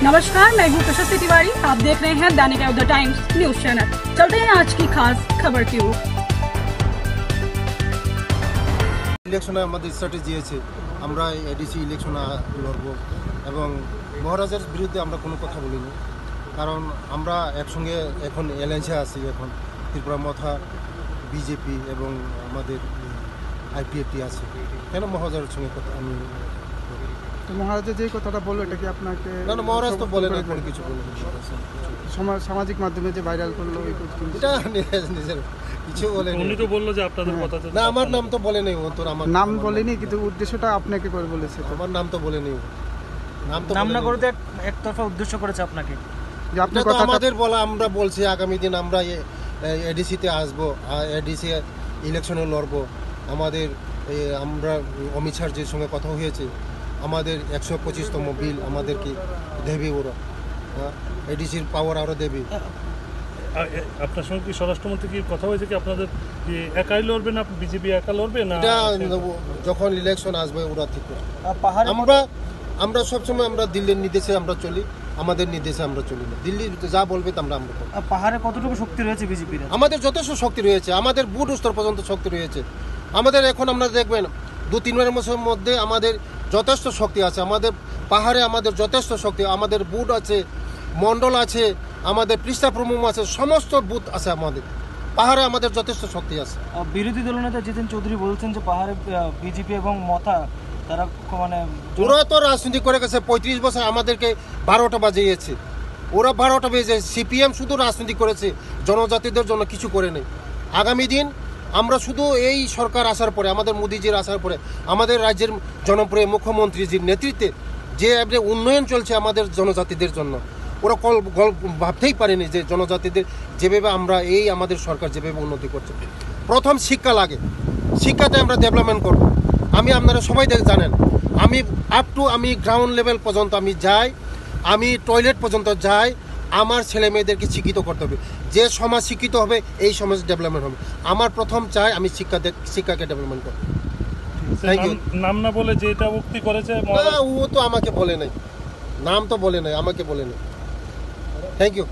नमस्कार, मैं हूँ प्रशस्ति तिवारी। आप देख रहे हैं दैनिक द टाइम्स न्यूज चैनल। चलते हैं आज की खास खबर की ओर। ইলেকশনে আমাদের স্ট্র্যাটেজি আছে, আমরা এডিসি ইলেকশনে লড়ব এবং মহারাজের বিরুদ্ধে আমরা কোনো কথা বলিনি, কারণ আমরা একসঙ্গে এখন অ্যালায়েন্সে আছি। এখন ত্রিপুরা মথা, বিজেপি এবং আমাদের আইপিএফটি আছে। কেন মহারাজের সঙ্গে কথা আমি মহারাজা যে কথাটা বললো এটা কি আপনাকে? না, মহারাজ তো বলে না, কোনো কিছু বলে সামাজিক মাধ্যমে যে ভাইরাল করলো এটা নিজের কিছু বলে। উনি তো বললো যে আপনাদের কথা না, আমার নাম তো বলে নেই, ও তোর আমার নাম বলেনি, কিন্তু উদ্দেশ্যটা আপনাকে করে বলেছে। আমার নাম তো বলে নেই, নাম না করে একতরফা উদ্দেশ্য করেছে আপনাকে। যে আপনি কথা আমাদের বলা, আমরা বলছি আগামী দিন আমরা এডিসিতে আসবো, এডিসি ইলেকশনে লড়বো। আমাদের আমরা অমিত শাহজির সঙ্গে কথা হয়েছে, আমাদের 125তম বিল আমাদেরকে দেবে, ওরা এডিসির পাওয়ার আরও দেবে। আপনার সঙ্গে কি স্বরাষ্ট্রমন্ত্রী কি কথা হয়েছে কি আপনাদের একাই লড়বে না বিজেপি একা লড়বে না? এটা যখন ইলেকশন আসবে ওরা ঠিক করে। আমরা সবসময় আমরা দিল্লির নির্দেশে আমরা চলি, আমাদের নির্দেশে আমরা চলি না। দিল্লি যা বলবে তা আমরা করব। পাহাড়ে কতটুকু শক্তি রয়েছে বিজেপির? আমাদের যথেষ্ট শক্তি রয়েছে, আমাদের বুথ স্তর পর্যন্ত শক্তি রয়েছে। আমাদের এখন আমরা দেখবেন 2-3 মাসের মধ্যে আমাদের যথেষ্ট শক্তি আছে। আমাদের পাহাড়ে আমাদের যথেষ্ট শক্তি, আমাদের বুথ আছে, মণ্ডল আছে, আমাদের পৃষ্ঠা প্রমুখ আছে, সমস্ত বুথ আছে। আমাদের পাহাড়ে আমাদের যথেষ্ট শক্তি আছে। বিরোধী দলনেতা জিতেন চৌধুরী বলছেন যে পাহাড়ে বিজেপি এবং মথা তারা মানে ওরা তো রাজনীতি করে গেছে 35 বছর, আমাদেরকে 12টা বাজিয়েছে। ওরা 12টা বেজে, সিপিএম শুধু রাজনীতি করেছে, জনজাতিদের জন্য কিছু করে নেই। আগামী দিন আমরা শুধু এই সরকার আসার পরে, আমাদের মোদিজির আসার পরে, আমাদের রাজ্যের জনপ্রিয় মুখ্যমন্ত্রীজির নেতৃত্বে যে উন্নয়ন চলছে আমাদের জনজাতিদের জন্য, ওরা ভাবতেই পারেনি যে জনজাতিদের যেভাবে আমরা এই আমাদের সরকার যেভাবে উন্নতি করছে। প্রথম শিক্ষা লাগে, শিক্ষাতে আমরা ডেভেলপমেন্ট করব। আমি আপনারা সবাই জানেন, আমি আমি গ্রাউন্ড লেভেল পর্যন্ত আমি যাই, আমি টয়লেট পর্যন্ত যাই। আমার ছেলে মেয়েদেরকে শিক্ষিত করতে হবে। যে সমাজ শিক্ষিত হবে এই সমাজ ডেভেলপমেন্ট হবে। আমার প্রথম চাই আমি শিক্ষাকে ডেভেলপমেন্ট করব। Thank you. নাম না বলে যে এটা উক্তি করেছে, ও তো আমাকে বলে নাই, নাম তো বলে নাই, আমাকে বলে নাই। Thank you.